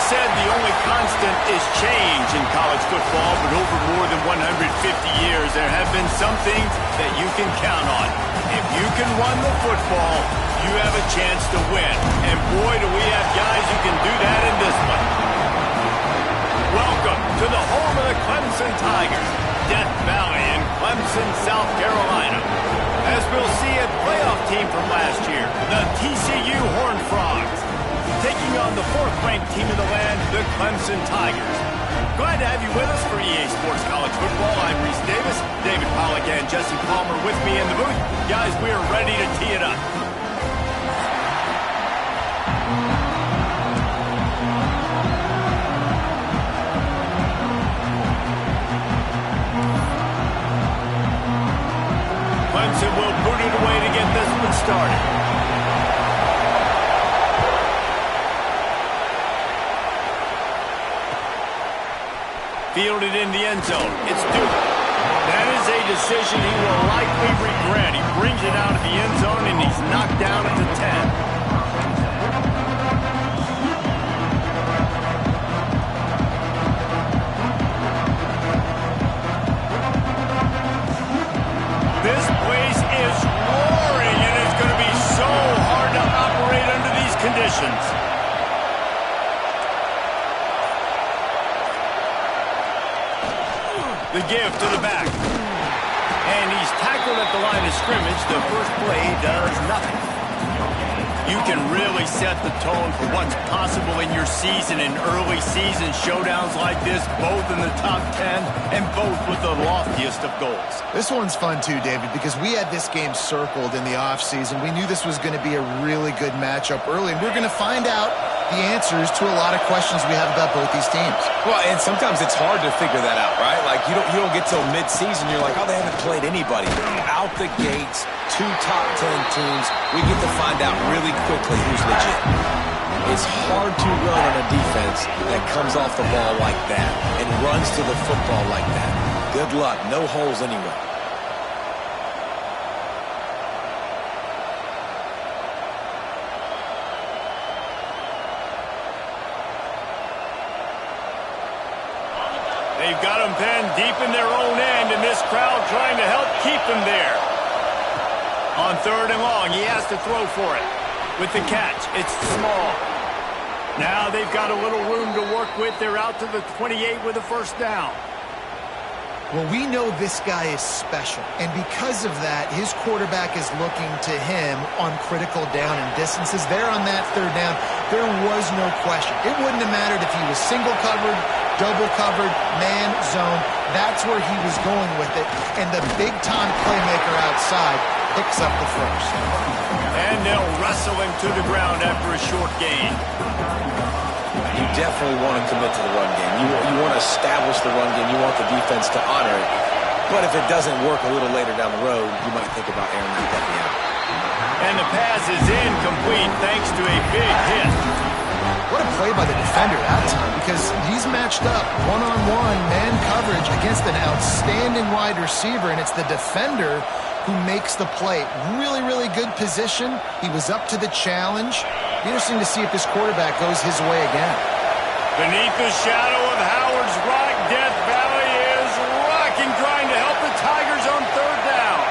said the only constant is change in college football, but over more than 150 years, there have been some things that you can count on. If you can run the football, you have a chance to win. And boy, do we have guys who can do that in this one. Welcome to the home of the Clemson Tigers, Death Valley in Clemson, South Carolina. As we'll see, a playoff team from last year, the TCU Horned Frogs, taking on the fourth-ranked team in the land, the Clemson Tigers. Glad to have you with us for EA Sports College Football. I'm Reese Davis, David Pollack and Jesse Palmer with me in the booth. Guys, we are ready to tee it up. Clemson will boot it away to get this one started. Fielded in the end zone. It's Duke. That is a decision he will likely regret. He brings it out of the end zone and he's knocked down at the 10. This place is roaring, and it's going to be so hard to operate under these conditions. The give to the back. And he's tackled at the line of scrimmage. The first play does nothing. You can really set the tone for what's possible in your season in early season showdowns like this, both in the top 10 and both with the loftiest of goals. This one's fun too, David, because we had this game circled in the offseason. We knew this was going to be a really good matchup early, and we're going to find out the answers to a lot of questions we have about both these teams. Well, and sometimes it's hard to figure that out, right? Like, you don't get till mid-season, you're like, oh, they haven't played anybody. Out the gates, 2 top 10 teams, we get to find out really quickly who's legit. It's hard to run on a defense that comes off the ball like that and runs to the football like that. Good luck. No holes anyway. They've got them pinned deep in their own end, and this crowd trying to help keep them there. On 3rd and long, he has to throw for it. With the catch, it's small. Now they've got a little room to work with. They're out to the 28 with a first down. Well, we know this guy is special, and because of that, his quarterback is looking to him on critical down and distances. There on that 3rd down, there was no question. It wouldn't have mattered if he was single covered, double covered, man, zone. That's where he was going with it, and the big-time playmaker outside picks up the first. And they'll wrestle him to the ground after a short gain. You definitely want to commit to the run game. You want to establish the run game. You want the defense to honor it. But if it doesn't work a little later down the road, you might think about airing that puppy out. And the pass is incomplete thanks to a big hit. What a play by the defender that time, because he's matched up one-on-one man coverage against an outstanding wide receiver, and it's the defender who makes the play. Really, really good position. He was up to the challenge. Interesting to see if this quarterback goes his way again. Beneath the shadow of Howard's Rock, Death Valley is rocking, trying to help the Tigers on 3rd down.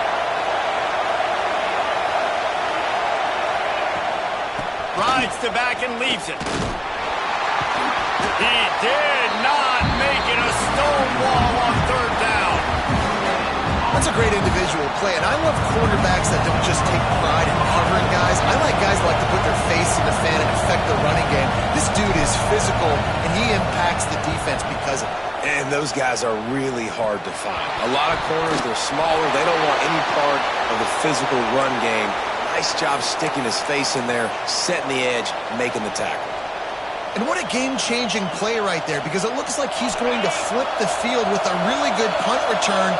Rides to back and leaves it. He did not make it a stonewall on 3rd down. That's a great individual play, and I love cornerbacks that don't just take pride in covering guys. I like guys that like to put their face in the fan and affect the running game. This dude is physical, and he impacts the defense because of it. And those guys are really hard to find. A lot of corners, they're smaller. They don't want any part of the physical run game. Nice job sticking his face in there, setting the edge, making the tackle. And what a game-changing play right there, because it looks like he's going to flip the field with a really good punt return,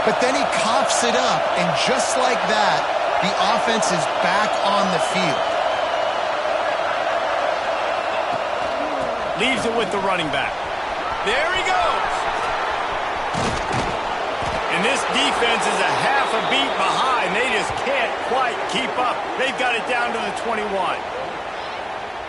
but then he coughs it up, and just like that, the offense is back on the field. Leaves it with the running back. There he goes. And this defense is a half a beat behind. They just can't quite keep up. They've got it down to the 21.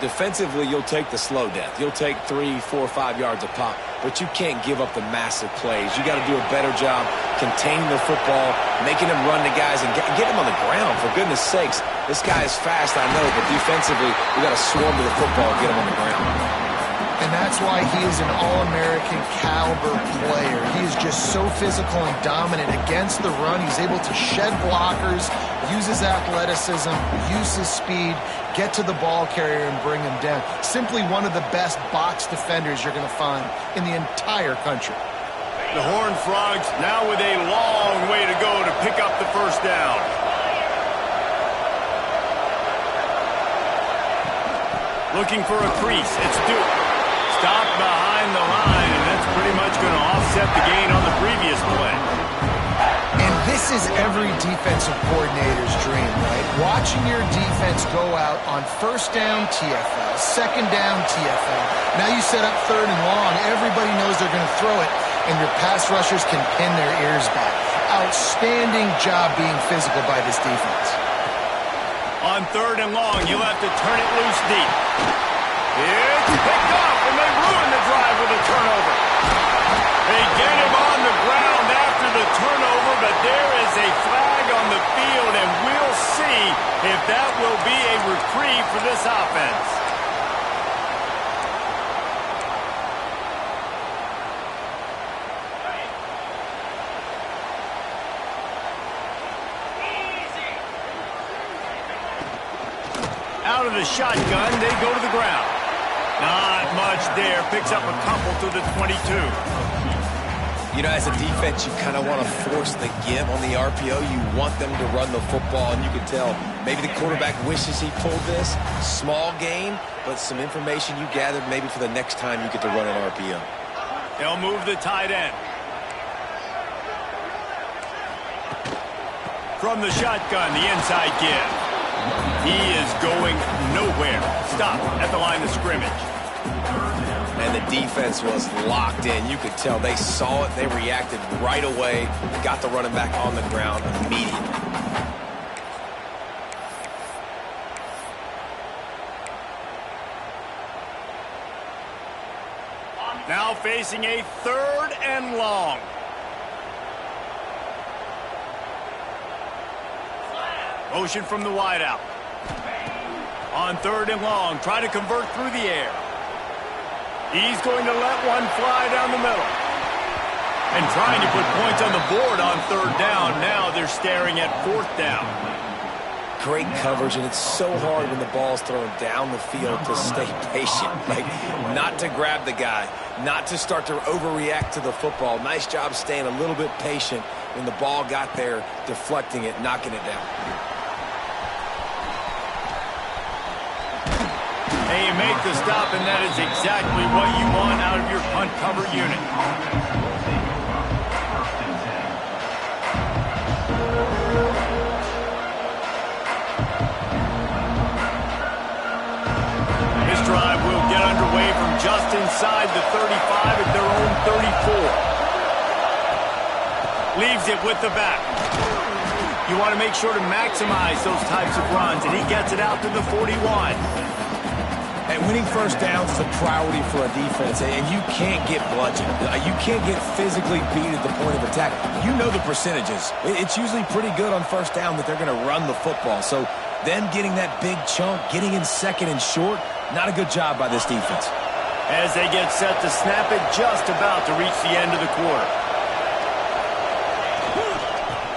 Defensively, you'll take the slow death. You'll take 3, 4, 5 yards a pop, but you can't give up the massive plays. You got to do a better job containing the football, making him run to guys, and get him on the ground. For goodness sakes, this guy is fast, I know, but defensively, we got to swarm to the football and get him on the ground. And that's why he is an all-American caliber player. He is just so physical and dominant against the run. He's able to shed blockers, use his athleticism, use his speed, get to the ball carrier and bring him down. Simply one of the best box defenders you're going to find in the entire country. The Horned Frogs now with a long way to go to pick up the first down. Looking for a crease. It's Duke. Stopped behind the line, and that's pretty much going to offset the gain on the previous play. And this is every defensive coordinator's dream, right? Watching your defense go out on first down TFL, second down TFL. Now you set up third and long. Everybody knows they're going to throw it, and your pass rushers can pin their ears back. Outstanding job being physical by this defense. On third and long, you'll have to turn it loose deep. It's picked off, and they ruin the drive with a turnover. They get him on the ground after the turnover, but there is a flag on the field, and we'll see if that will be a reprieve for this offense. Out of the shotgun, they go to the ground. Not much there. Picks up a couple to the 22. You know, as a defense, you kind of want to force the give on the RPO. You want them to run the football, and you can tell maybe the quarterback wishes he pulled this. Small gain, but some information you gathered maybe for the next time you get to run an RPO. They'll move the tight end. From the shotgun, the inside give. He is going nowhere. Stop at the line of scrimmage. And the defense was locked in. You could tell they saw it. They reacted right away. Got the running back on the ground immediately. Now facing a third and long. Motion from the wideout. On third and long, trying to convert through the air. He's going to let one fly down the middle. And trying to put points on the board on third down. Now they're staring at fourth down. Great coverage, and it's so hard when the ball's thrown down the field to stay patient. Like, not to grab the guy, not to start to overreact to the football. Nice job staying a little bit patient when the ball got there, deflecting it, knocking it down. And you make the stop, and that is exactly what you want out of your punt cover unit. This drive will get underway from just inside the 35 at their own 34. Leaves it with the back. You want to make sure to maximize those types of runs, and he gets it out to the 41. And winning first downs is a priority for a defense, and you can't get bludgeoned. You can't get physically beat at the point of attack. You know the percentages. It's usually pretty good on first down that they're going to run the football. So them getting that big chunk, getting in second and short, not a good job by this defense. As they get set to snap it, just about to reach the end of the quarter.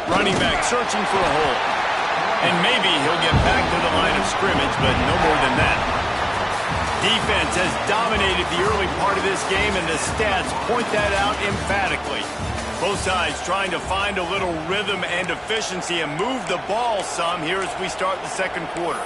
Running back searching for a hole. And maybe he'll get back to the line of scrimmage, but no more than that. Defense has dominated the early part of this game, and the stats point that out emphatically. Both sides trying to find a little rhythm and efficiency and move the ball some here as we start the second quarter.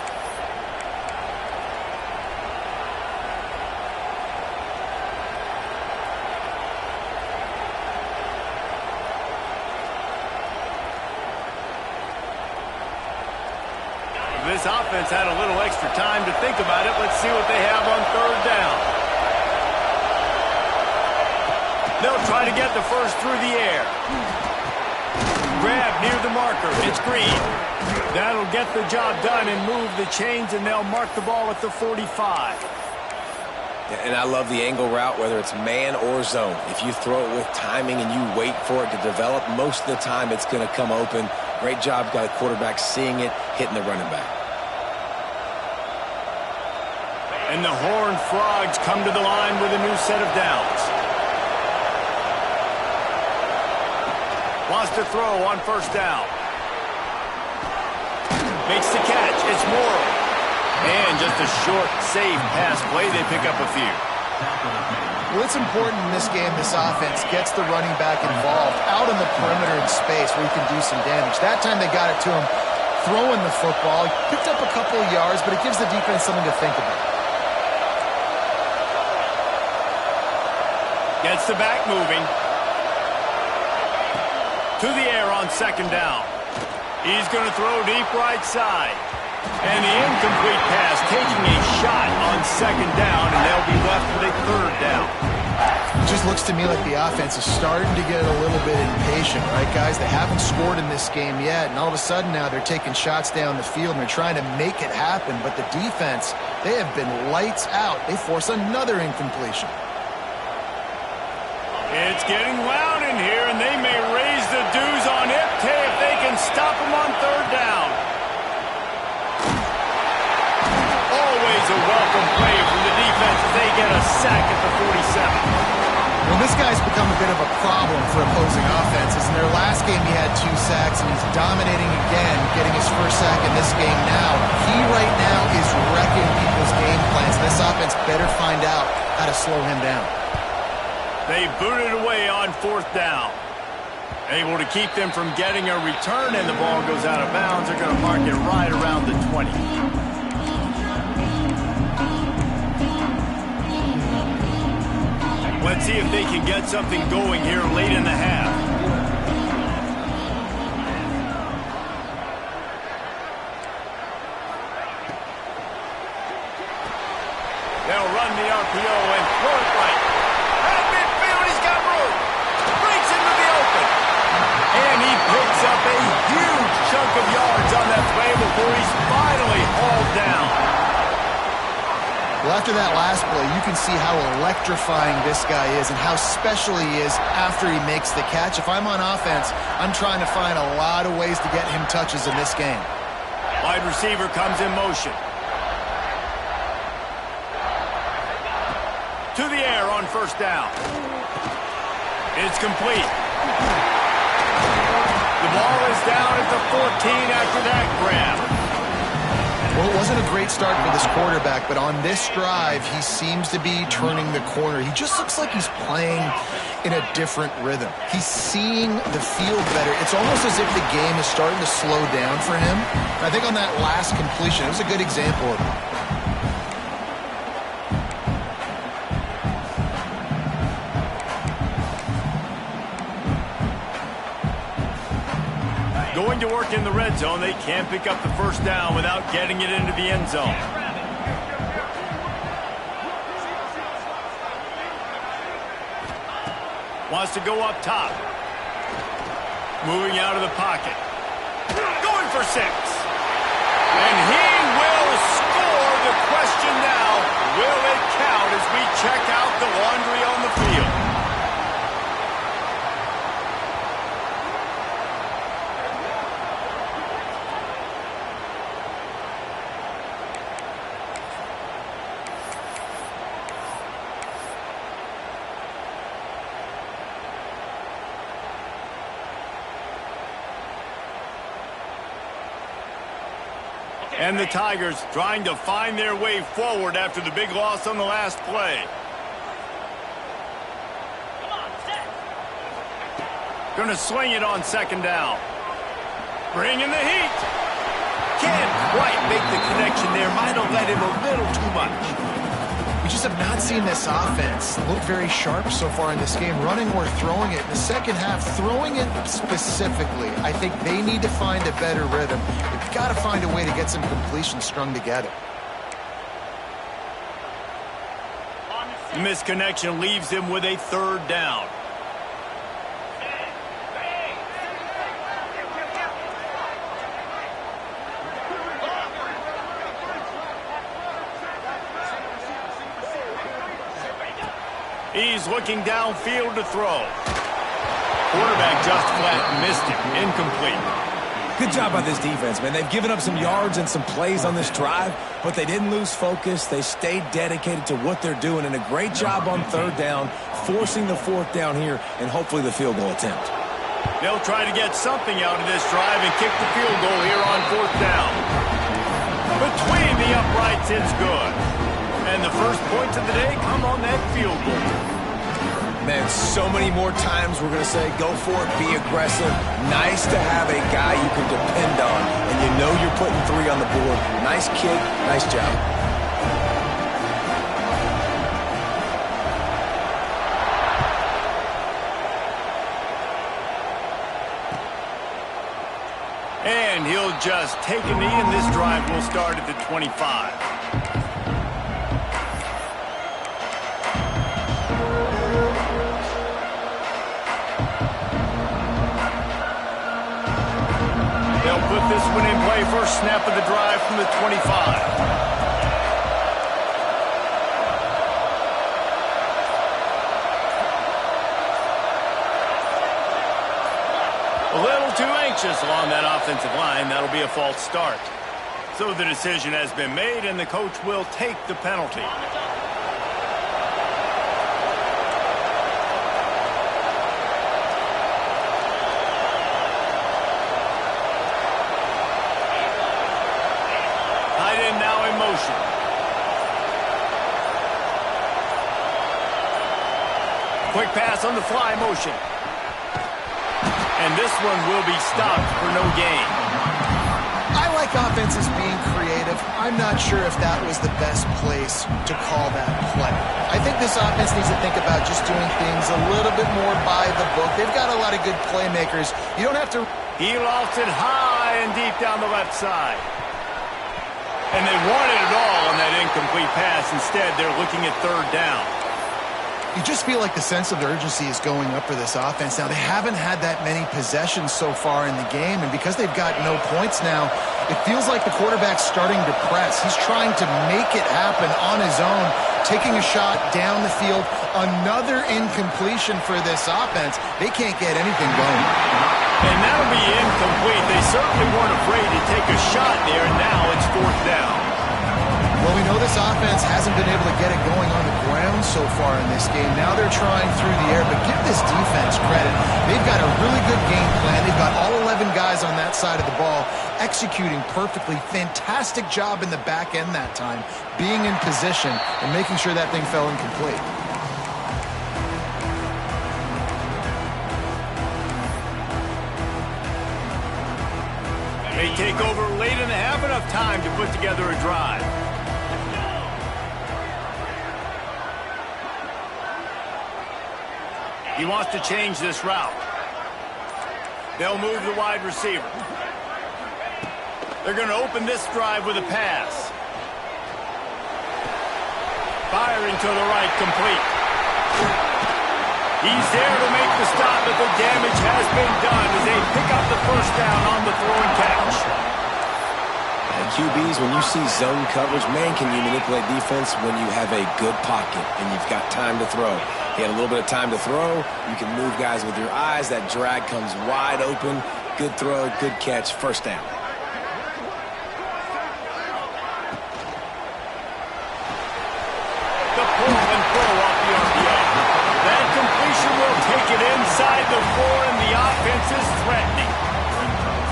This offense had a little extra time to think about it. Let's see what they have on third down. They'll try to get the first through the air. Grab near the marker. It's Green. That'll get the job done and move the chains, and they'll mark the ball at the 45. And I love the angle route, whether it's man or zone. If you throw it with timing and you wait for it to develop, most of the time it's going to come open. Great job by the quarterback seeing it, hitting the running back. And the Horned Frogs come to the line with a new set of downs. Wants to throw on first down. Makes the catch. It's Morrow. And just a short, safe pass play. They pick up a few. Well, it's important in this game, this offense gets the running back involved out on the perimeter in space where he can do some damage. That time they got it to him throwing the football. He picked up a couple of yards, but it gives the defense something to think about. Gets the back moving. To the air on second down. He's going to throw deep right side. And the incomplete pass taking a shot on second down, and they'll be left with a third down. It just looks to me like the offense is starting to get a little bit impatient, right, guys? They haven't scored in this game yet, and all of a sudden now they're taking shots down the field, and they're trying to make it happen. But the defense, they have been lights out. They force another incompletion. It's getting loud in here, and they may raise the dues on Ipte if they can stop him on third down. Always a welcome play from the defense as they get a sack at the 47. Well, this guy's become a bit of a problem for opposing offenses. In their last game, he had 2 sacks, and he's dominating again, getting his first sack in this game now. He right now is wrecking people's game plans. This offense better find out how to slow him down. They booted away on fourth down. Able to keep them from getting a return, and the ball goes out of bounds. They're going to mark it right around the 20. Let's see if they can get something going here late in the half. They'll run the RPO and throw it right. At midfield, he's got room. Breaks into the open. And he picks up a huge chunk of yards on that play before he's finally hauled down. Well, after that last play, you can see how electrifying this guy is and how special he is after he makes the catch. If I'm on offense, I'm trying to find a lot of ways to get him touches in this game. Wide receiver comes in motion. To the air on first down. It's complete. The ball is down at the 14 after that grab. Well, it wasn't a great start for this quarterback, but on this drive, he seems to be turning the corner. He just looks like he's playing in a different rhythm. He's seeing the field better. It's almost as if the game is starting to slow down for him. And I think on that last completion, it was a good example of it. Going to work in the red zone. They can't pick up the first down without getting it into the end zone. Wants to go up top. Moving out of the pocket. Going for 6. And he will score. The question now, will it count as we check out the laundry on the field? And the Tigers trying to find their way forward after the big loss on the last play. Going to swing it on second down. Bringing the heat. Can't quite make the connection there. Might have let him a little too much. We just have not seen this offense look very sharp so far in this game, running or throwing it. In the second half, throwing it specifically, I think they need to find a better rhythm. They've got to find a way to get some completions strung together. The misconnection leaves him with a third down. He's looking downfield to throw. Quarterback just flat missed it. Incomplete. Good job by this defense, man. They've given up some yards and some plays on this drive, but they didn't lose focus. They stayed dedicated to what they're doing, and a great job on third down, forcing the fourth down here, and hopefully the field goal attempt. They'll try to get something out of this drive and kick the field goal here on fourth down. Between the uprights, it's good. And the first points of the day come on that field goal. Man, so many more times we're going to say, go for it, be aggressive. Nice to have a guy you can depend on, and you know you're putting 3 on the board. Nice kick, nice job. And he'll just take a knee, and this drive will start at the 25. They'll put this one in play. First snap of the drive from the 25. A little too anxious along that offensive line. That'll be a false start. So the decision has been made, and the coach will take the penalty. Tight end now in motion. Quick pass on the fly motion. And this one will be stopped for no gain. I like offenses being creative. I'm not sure if that was the best place to call that play. I think this offense needs to think about just doing things a little bit more by the book. They've got a lot of good playmakers. You don't have to... He lost it high and deep down the left side. And they wanted it all on that incomplete pass. Instead, they're looking at third down. You just feel like the sense of urgency is going up for this offense now. They haven't had that many possessions so far in the game, and because they've got no points now, it feels like the quarterback's starting to press. He's trying to make it happen on his own, taking a shot down the field. Another incompletion for this offense. They can't get anything going. And that'll be incomplete. They certainly weren't afraid to take a shot there, and now it's fourth down. Well, we know this offense hasn't been able to get it going on the ground so far in this game. Now they're trying through the air, but give this defense credit. They've got a really good game plan. They've got all 11 guys on that side of the ball executing perfectly. Fantastic job in the back end that time, being in position and making sure that thing fell incomplete. They take over late and have enough time to put together a drive. He wants to change this route. They'll move the wide receiver. They're going to open this drive with a pass. Firing to the right, complete. He's there to make the stop, but the damage has been done as they pick up the first down on the throw and catch. And QBs, when you see zone coverage, man, can you manipulate defense when you have a good pocket and you've got time to throw. He had a little bit of time to throw. You can move guys with your eyes. That drag comes wide open. Good throw, good catch, first down. The pull and throw off the RPO. That completion will take it inside the 4, and the offense is threatening.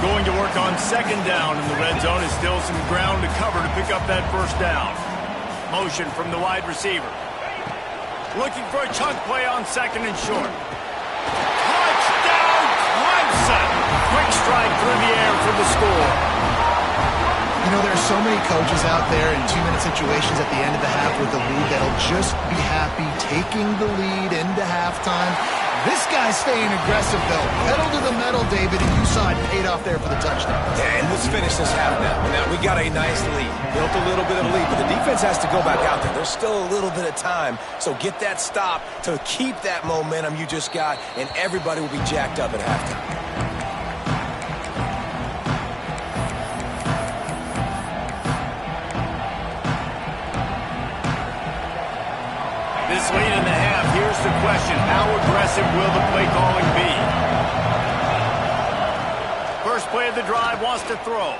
Going to work on second down in the red zone is still some ground to cover to pick up that first down. Motion from the wide receiver. Looking for a chunk play on second and short. Touchdown, Clemson! Quick strike through the air for the score. You know, there are so many coaches out there in 2-minute situations at the end of the half with the lead that'll just be happy taking the lead into halftime. This guy's staying aggressive, though. Pedal to the metal, David, and you saw it paid off there for the touchdown. And let's finish this half now. Now, we got a nice lead. Built a little bit of a lead, but the defense has to go back out there. There's still a little bit of time, so get that stop to keep that momentum you just got, and everybody will be jacked up at halftime. This late in the half, here's question, how aggressive will the play calling be? First play of the drive, wants to throw.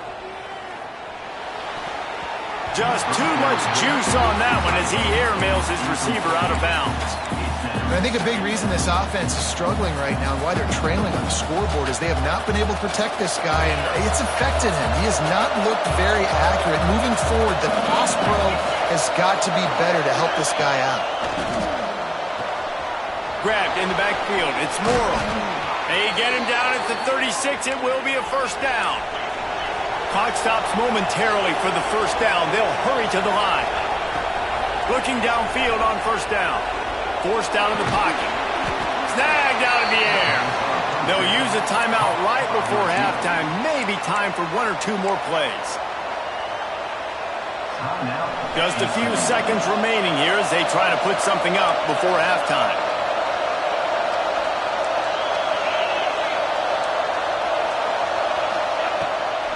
Just too much juice on that one as he airmails his receiver out of bounds. And I think a big reason this offense is struggling right now and why they're trailing on the scoreboard is they have not been able to protect this guy, and it's affected him. He has not looked very accurate. Moving forward, the pass pro has got to be better to help this guy out. Grabbed in the backfield. It's Morrow. They get him down at the 36. It will be a first down. Clock stops momentarily for the first down. They'll hurry to the line. Looking downfield on first down. Forced out of the pocket. Snagged out of the air. They'll use a timeout right before halftime. Maybe time for one or two more plays. Just a few seconds remaining here as they try to put something up before halftime.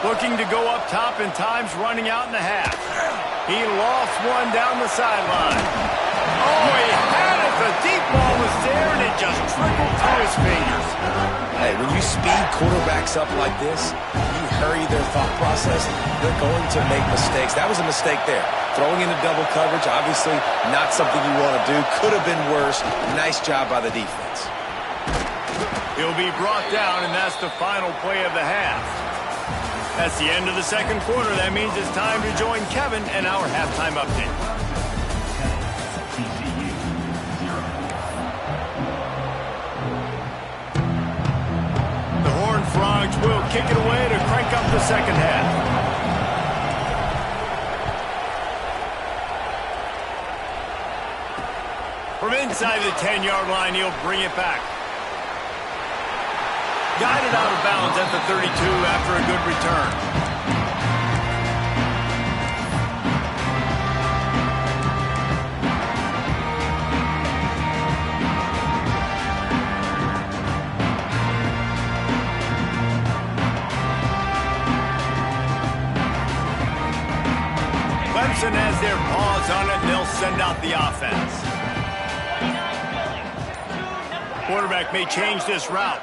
Looking to go up top, and time's running out in the half. He lost one down the sideline. Oh, he had it. The deep ball was there, and it just trickled through his fingers. Hey, when you speed quarterbacks up like this, you hurry their thought process, they're going to make mistakes. That was a mistake there. Throwing into double coverage, obviously not something you want to do. Could have been worse. Nice job by the defense. He'll be brought down, and that's the final play of the half. That's the end of the second quarter. That means it's time to join Kevin and our halftime update. The Horned Frogs will kick it away to crank up the second half. From inside the 10-yard line, he'll bring it back. Guided out of bounds at the 32 after a good return. Clemson has their paws on it, and they'll send out the offense. Quarterback may change this route.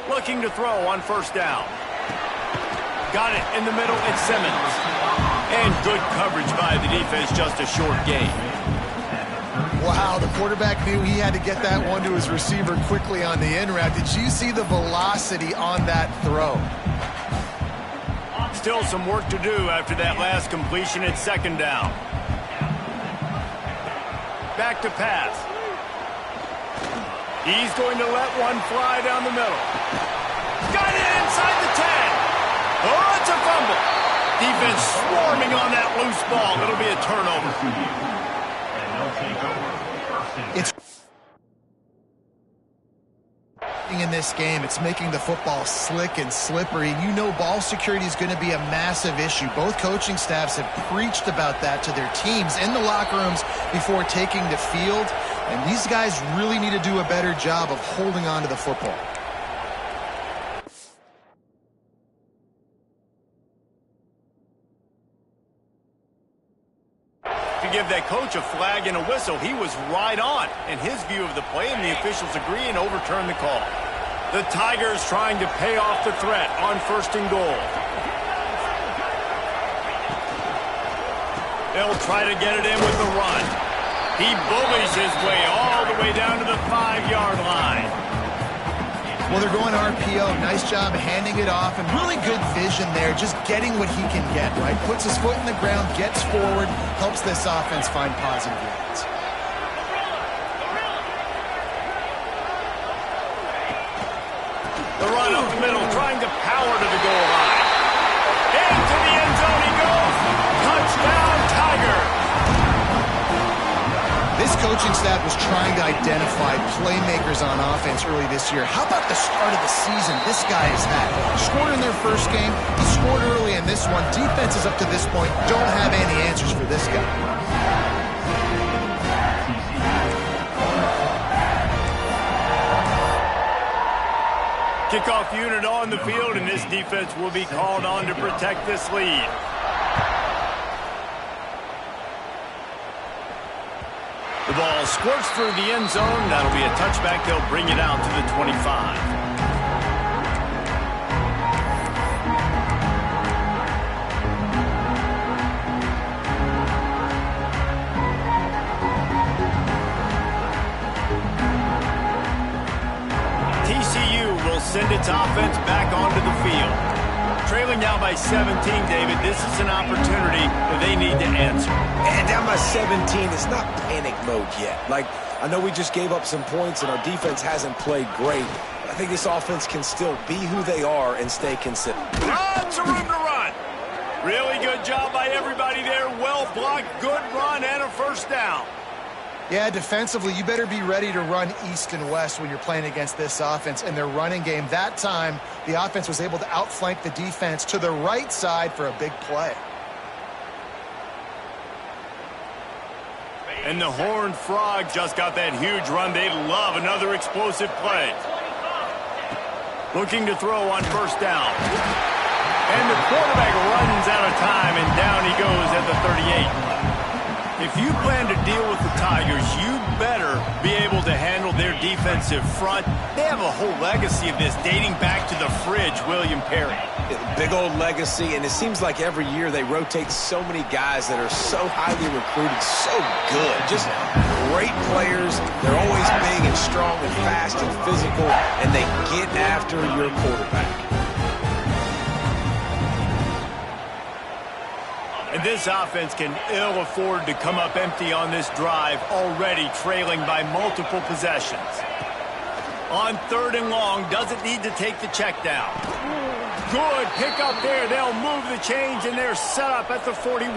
Looking to throw on first down. Got it in the middle. It's Simmons. And good coverage by the defense, just a short gain. Wow, the quarterback knew he had to get that one to his receiver quickly on the in route. Did you see the velocity on that throw? Still some work to do after that last completion at second down. Back to pass. He's going to let one fly down the middle. Got it inside the 10. Oh, it's a fumble. Defense swarming on that loose ball. It'll be a turnover. It's in this game. It's making the football slick and slippery. You know ball security is going to be a massive issue. Both coaching staffs have preached about that to their teams in the locker rooms before taking the field. And these guys really need to do a better job of holding on to the football. To give that coach a flag and a whistle, he was right on in his view of the play, and the officials agree and overturn the call. The Tigers trying to pay off the threat on first and goal. They'll try to get it in with the run. He bullies his way all the way down to the 5-yard line. Well, they're going RPO. Nice job handing it off, and really good vision there, just getting what he can get, right? Puts his foot in the ground, gets forward, helps this offense find positive yards. The run up the middle, trying to power to the goal line. Into the end zone he goes. Touchdown, Tiger. This coaching staff was trying to identify playmakers on offense early this year. How about the start of the season this guy has had? Scored in their first game. He scored early in this one. Defenses up to this point don't have any answers for this guy. Kickoff unit on the field, and this defense will be called on to protect this lead. The ball squirts through the end zone. That'll be a touchback. They'll bring it out to the 25. Send its offense back onto the field. Trailing now by 17, David. This is an opportunity that they need to answer. And down by 17, it's not panic mode yet. Like, I know we just gave up some points and our defense hasn't played great. But I think this offense can still be who they are and stay consistent. Lots of room to run. Really good job by everybody there. Well blocked, good run, and a first down. Yeah, defensively, you better be ready to run east and west when you're playing against this offense and their running game. That time, the offense was able to outflank the defense to the right side for a big play. And the Horned Frog just got that huge run. They love another explosive play. Looking to throw on first down. And the quarterback runs out of time, and down he goes at the 38. If you plan to deal with the Tigers, you better be able to handle their defensive front. They have a whole legacy of this dating back to the fridge, William Perry. Big old legacy, and it seems like every year they rotate so many guys that are so highly recruited, so good. Just great players. They're always big and strong and fast and physical, and they get after your quarterback. And this offense can ill afford to come up empty on this drive, already trailing by multiple possessions. On 3rd and long, doesn't need to take the check down. Good pick up there. They'll move the chains, and they're set up at the 41.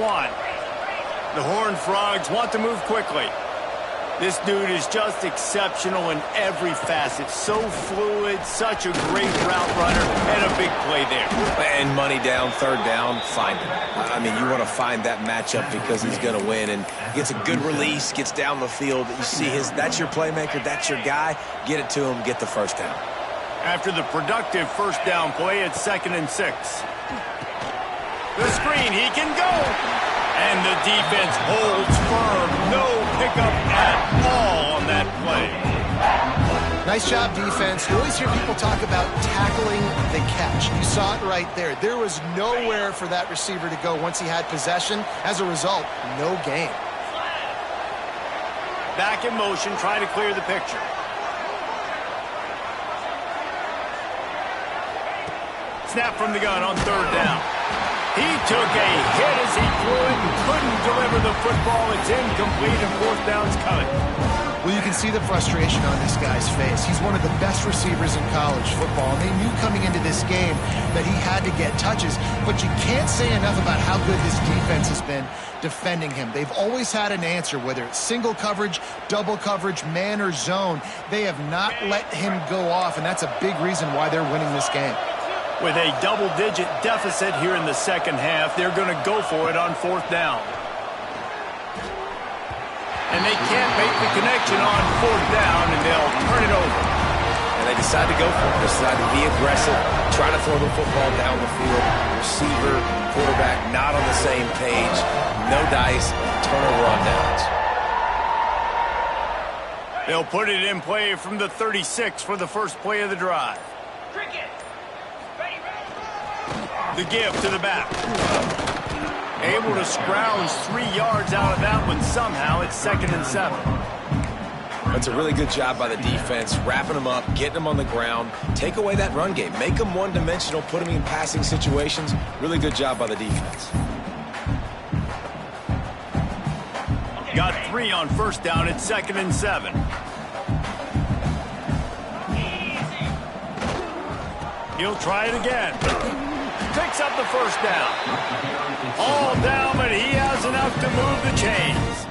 The Horned Frogs want to move quickly. This dude is just exceptional in every facet. So fluid, such a great route runner, and a big play there. And money down, 3rd down, find him. I mean, you want to find that matchup because he's going to win. And gets a good release, gets down the field. You see that's your playmaker, that's your guy. Get it to him, get the first down. After the productive first down play, it's 2nd and 6. The screen, he can go. And the defense holds firm. No pickup at all on that play. Nice job, defense. You always hear people talk about tackling the catch. You saw it right there. There was nowhere for that receiver to go once he had possession. As a result, no gain. Back in motion, trying to clear the picture. Snap from the gun on 3rd down. He took a hit as he threw it and couldn't deliver the football. It's incomplete, and 4th down's coming. Well, you can see the frustration on this guy's face. He's one of the best receivers in college football, and they knew coming into this game that he had to get touches, but you can't say enough about how good this defense has been defending him. They've always had an answer, whether it's single coverage, double coverage, man or zone. They have not let him go off, and that's a big reason why they're winning this game. With a double-digit deficit here in the second half, they're going to go for it on 4th down. And they can't make the connection on 4th down, and they'll turn it over. And they decide to go for it. They decide to be aggressive, try to throw the football down the field. Receiver, quarterback, not on the same page. No dice, turnover on downs. They'll put it in play from the 36 for the first play of the drive. The give to the back. Able to scrounge 3 yards out of that one somehow. It's 2nd and 7. That's a really good job by the defense, wrapping them up, getting them on the ground. Take away that run game. Make them one-dimensional, put them in passing situations. Really good job by the defense. Got 3 on first down. It's 2nd and 7. He'll try it again. Picks up the first down. All down, but he has enough to move the chains.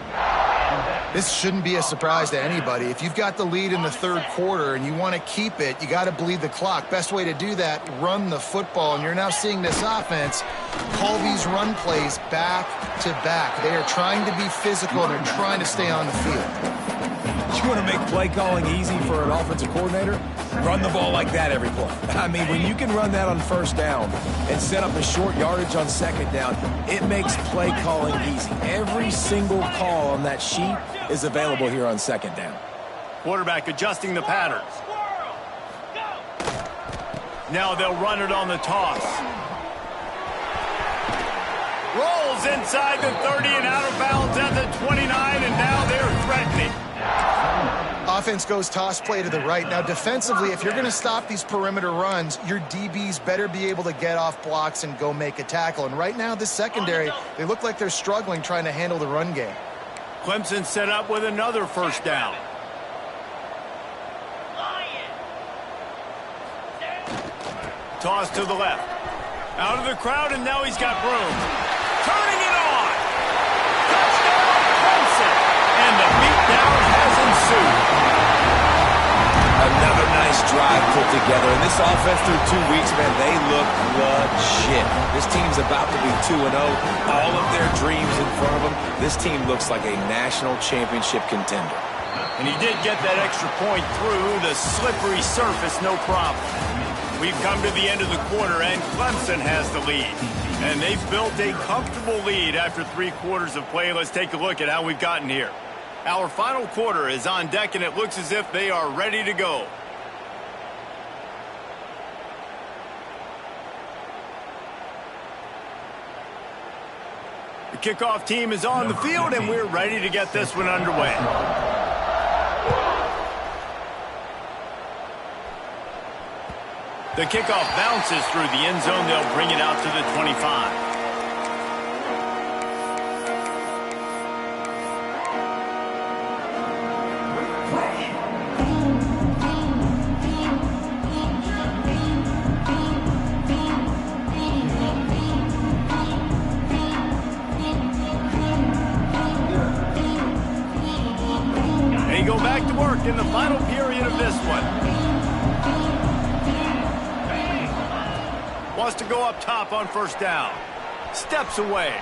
This shouldn't be a surprise to anybody. If you've got the lead in the 3rd quarter and you want to keep it, you got to bleed the clock. Best way to do that, run the football. And you're now seeing this offense call these run plays back to back. They are trying to be physical and they're trying to stay on the field. You want to make play calling easy for an offensive coordinator? Run the ball like that every play. I mean, when you can run that on first down and set up a short yardage on second down, it makes play calling easy. Every single call on that sheet is available here on second down. Quarterback adjusting the patterns. Now they'll run it on the toss. Rolls inside the 30 and out of bounds at the 29, and now they're threatening. Offense goes toss play to the right. Now, defensively, if you're going to stop these perimeter runs, your DBs better be able to get off blocks and go make a tackle. And right now, this secondary, they look like they're struggling trying to handle the run game. Clemson set up with another first down. Toss to the left. Out of the crowd, and now he's got room. Turning it on. Touchdown, Clemson. And the beatdown has ensued. Another nice drive put together. And this offense through 2 weeks, man, they look legit. This team's about to be 2-0. All of their dreams in front of them. This team looks like a national championship contender. And he did get that extra point through the slippery surface, no problem. We've come to the end of the quarter, and Clemson has the lead. And they've built a comfortable lead after 3 quarters of play. Let's take a look at how we've gotten here. Our final quarter is on deck, and it looks as if they are ready to go. The kickoff team is on the field, and we're ready to get this one underway. The kickoff bounces through the end zone. They'll bring it out to the 25. They go back to work in the final period of this one. Wants to go up top on first down. Steps away.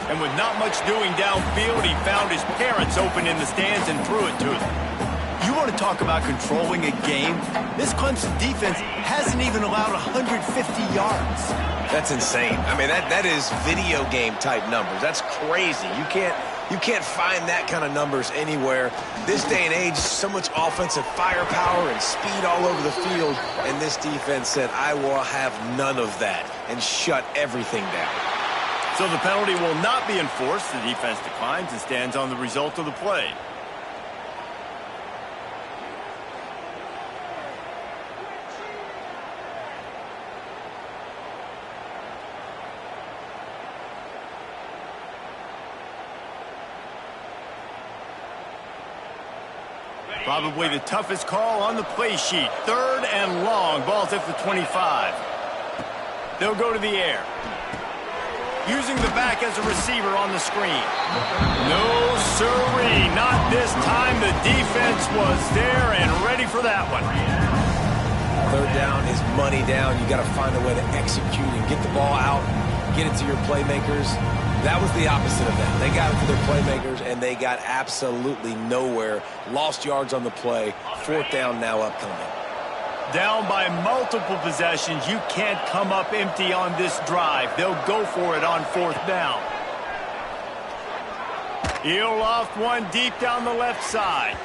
And with not much doing downfield, he found his parents open in the stands and threw it to them. You want to talk about controlling a game? This Clemson defense hasn't even allowed 150 yards. That's insane. I mean, that is video game type numbers. That's crazy. You can't find that kind of numbers anywhere. This day and age, so much offensive firepower and speed all over the field, and this defense said, I will have none of that, and shut everything down. So the penalty will not be enforced. The defense declines and stands on the result of the play. Probably the toughest call on the play sheet. 3rd and long. Ball's at the 25. They'll go to the air. Using the back as a receiver on the screen. No siree. Not this time. The defense was there and ready for that one. 3rd down is money down. You got to find a way to execute and get the ball out, get it to your playmakers. That was the opposite of that. They got it to their playmakers, and they got absolutely nowhere. Lost yards on the play. 4th down now upcoming. Down by multiple possessions. You can't come up empty on this drive. They'll go for it on 4th down. He'll loft one deep down the left side.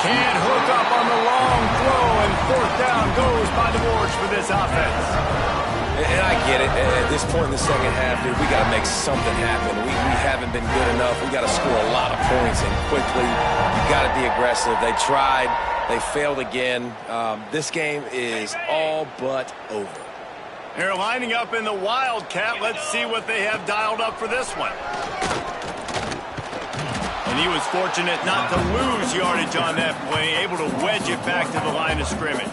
Can't hook up on the long throw, and 4th down goes by the boards for this offense. And I get it. At this point in the second half, dude, we got to make something happen. We haven't been good enough. We got to score a lot of points and quickly. You got to be aggressive. They tried. They failed again. This game is all but over. They're lining up in the Wildcat. Let's see what they have dialed up for this one. And he was fortunate not to lose yardage on that play, able to wedge it back to the line of scrimmage.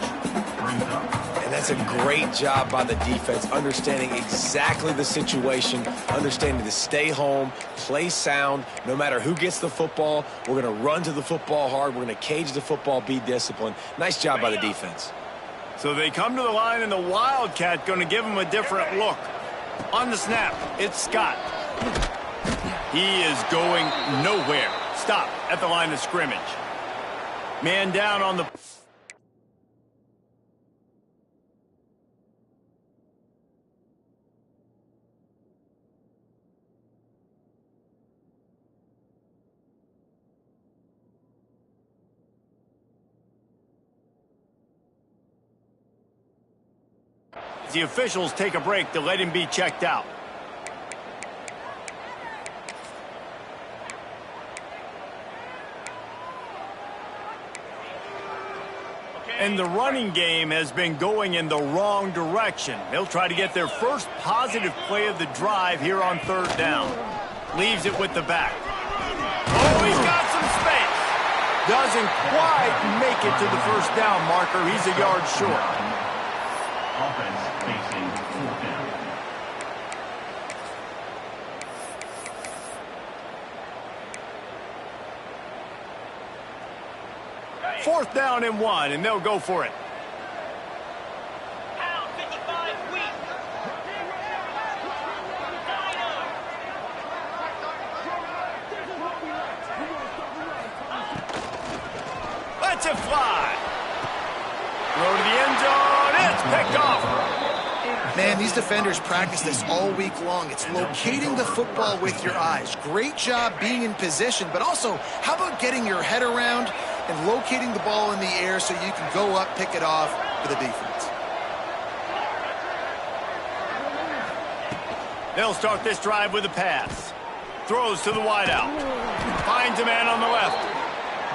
And that's a great job by the defense, understanding exactly the situation, understanding to stay home, play sound. No matter who gets the football, we're going to run to the football hard. We're going to cage the football, be disciplined. Nice job by the defense. So they come to the line, and the Wildcat going to give him a different look. On the snap, it's Scott. He is going nowhere. Stop at the line of scrimmage. Man down on the... The officials take a break to let him be checked out. And the running game has been going in the wrong direction. They'll try to get their first positive play of the drive here on third down. Leaves it with the back. Oh, he's got some space. Doesn't quite make it to the first down marker. He's a yard short. Offense facing fourth down. Fourth down and 1, and they'll go for it. Pound 55 weak. Lets it fly. Throw to the end zone. It's picked off. Man, these defenders practice this all week long. It's locating the football with your eyes. Great job being in position, but also, how about getting your head around and locating the ball in the air so you can go up, pick it off for the defense. They'll start this drive with a pass. Throws to the wideout. Finds a man on the left.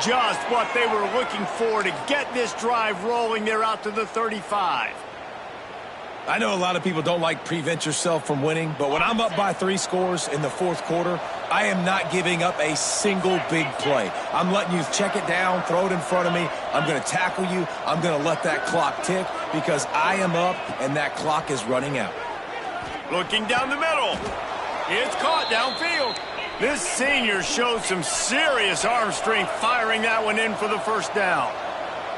Just what they were looking for to get this drive rolling. They're out to the 35. I know a lot of people don't like prevent yourself from winning, but when I'm up by 3 scores in the fourth quarter, I am not giving up a single big play. I'm letting you check it down, throw it in front of me. I'm going to tackle you. I'm going to let that clock tick because I am up and that clock is running out. Looking down the middle. It's caught downfield. This senior showed some serious arm strength firing that one in for the first down.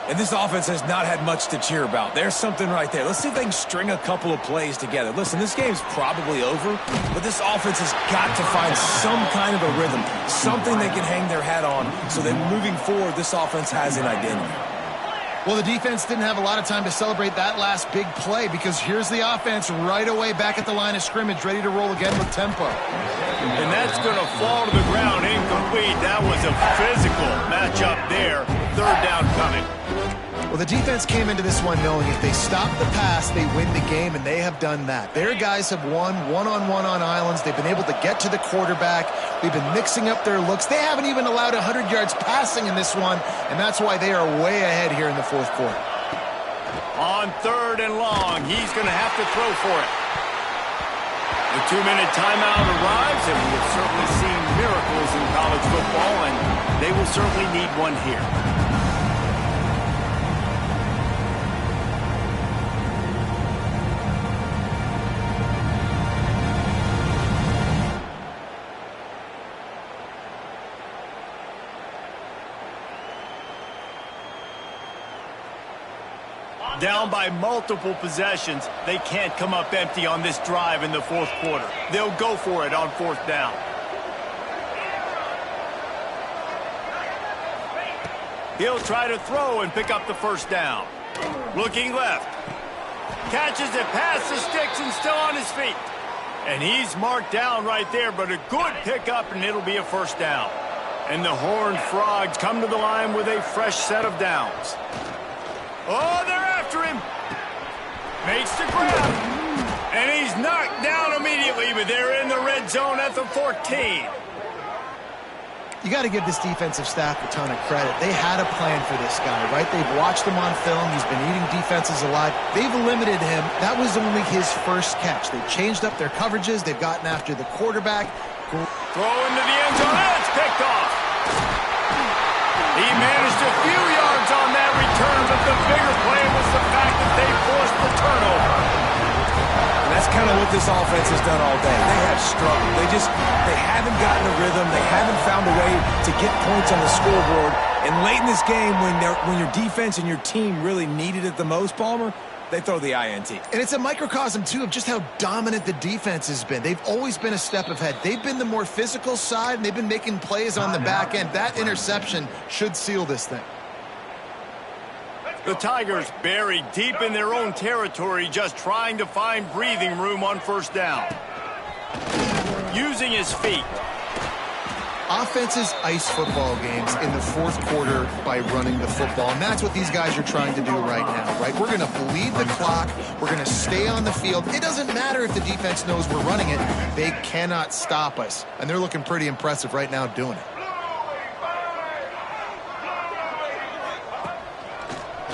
And this offense has not had much to cheer about. There's something right there. Let's see if they can string a couple of plays together. Listen, this game's probably over, but this offense has got to find some kind of a rhythm, something they can hang their hat on so that moving forward, this offense has an identity. Well, the defense didn't have a lot of time to celebrate that last big play because here's the offense right away back at the line of scrimmage, ready to roll again with tempo. And that's going to fall to the ground incomplete. That was a physical matchup there. Third down coming. Well, the defense came into this one knowing if they stop the pass, they win the game, and they have done that. Their guys have won one-on-one on islands. They've been able to get to the quarterback. They've been mixing up their looks. They haven't even allowed 100 yards passing in this one, and that's why they are way ahead here in the fourth quarter. On third and long, he's going to have to throw for it. The 2-minute timeout arrives, and we have certainly seen miracles in college football, and they will certainly need one here. Down by multiple possessions, they can't come up empty on this drive in the fourth quarter. They'll go for it on fourth down. He'll try to throw and pick up the first down. Looking left. Catches it past the sticks and still on his feet. And he's marked down right there, but a good pickup, and it'll be a first down. And the Horned Frogs come to the line with a fresh set of downs. Oh, they're after him. Makes the grab. And he's knocked down immediately, but they're in the red zone at the 14. You got to give this defensive staff a ton of credit. They had a plan for this guy, right? They've watched him on film. He's been eating defenses alive. They've limited him. That was only his first catch. They've changed up their coverages. They've gotten after the quarterback. Throw into the end zone. It's picked off. He managed a few yards on that return, but the bigger play was the fact that they forced the turnover. And that's kind of what this offense has done all day. They have struggled. They haven't gotten a rhythm. They haven't found a way to get points on the scoreboard. And late in this game, when your defense and your team really needed it the most, Palmer, they throw the INT. And it's a microcosm, too, of just how dominant the defense has been. They've always been a step ahead. They've been the more physical side, and they've been making plays on the back end. That interception should seal this thing. The Tigers buried deep in their own territory, just trying to find breathing room on first down. Using his feet. Offenses ice football games in the fourth quarter by running the football, and that's what these guys are trying to do right now, right? We're going to bleed the clock. We're going to stay on the field. It doesn't matter if the defense knows we're running it. They cannot stop us, and they're looking pretty impressive right now doing it.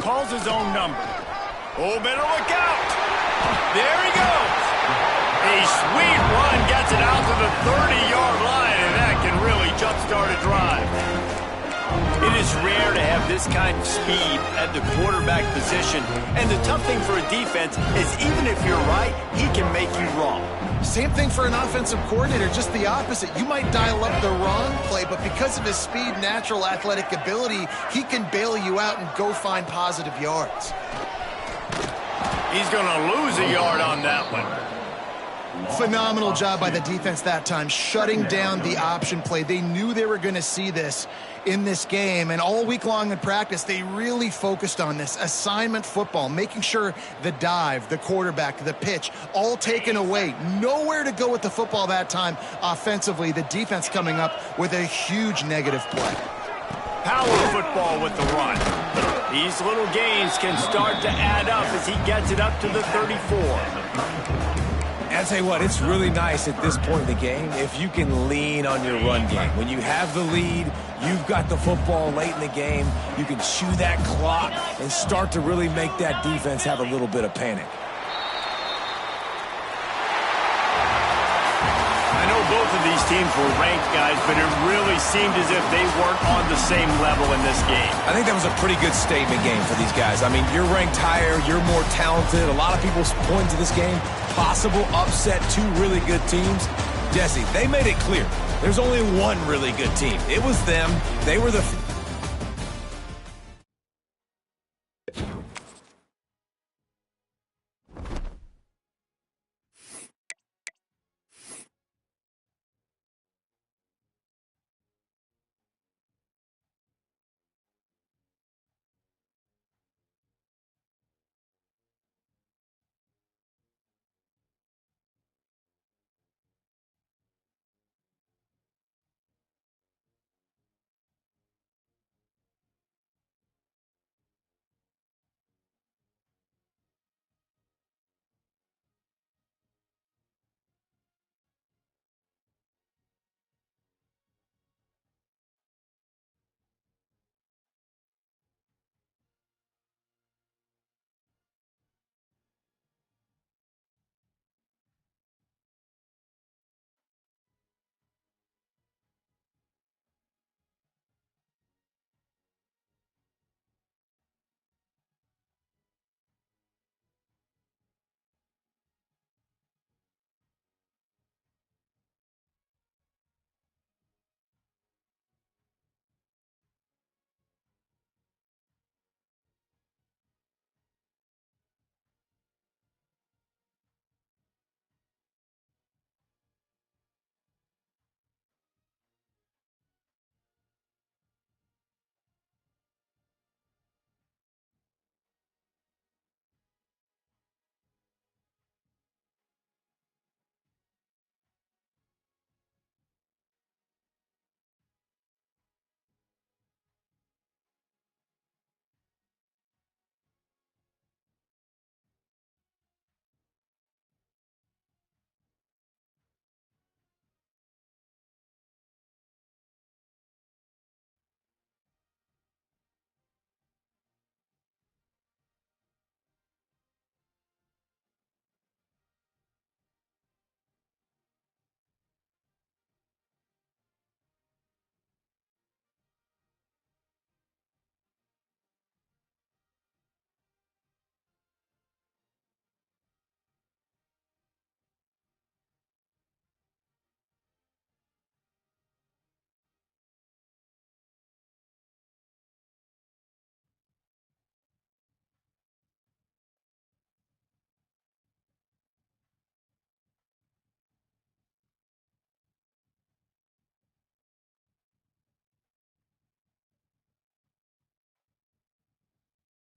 Calls his own number. Oh, better look out. There he goes. A sweet run gets it out to the 30-yard line, and that can really jumpstart a drive. It is rare to have this kind of speed at the quarterback position, and the tough thing for a defense is even if you're right, he can make you wrong. Same thing for an offensive coordinator, just the opposite. You might dial up the wrong play, but because of his speed, natural athletic ability, he can bail you out and go find positive yards. He's going to lose a yard on that one. Phenomenal job by the defense that time, shutting down the option play. They knew they were going to see this in this game, and all week long in practice, they really focused on this assignment football, making sure the dive, the quarterback, the pitch, all taken away. Nowhere to go with the football that time offensively. The defense coming up with a huge negative play. Power football with the run. These little gains can start to add up as he gets it up to the 34. I'll tell you what, it's really nice at this point in the game if you can lean on your run game. When you have the lead, you've got the football late in the game, you can chew that clock and start to really make that defense have a little bit of panic. I know both of these teams were ranked, guys, but it really seemed as if they weren't on the same level in this game. I think that was a pretty good statement game for these guys. I mean, you're ranked higher, you're more talented. A lot of people point to this game, possible upset, two really good teams. Jesse, they made it clear there's only one really good team. It was them. They were the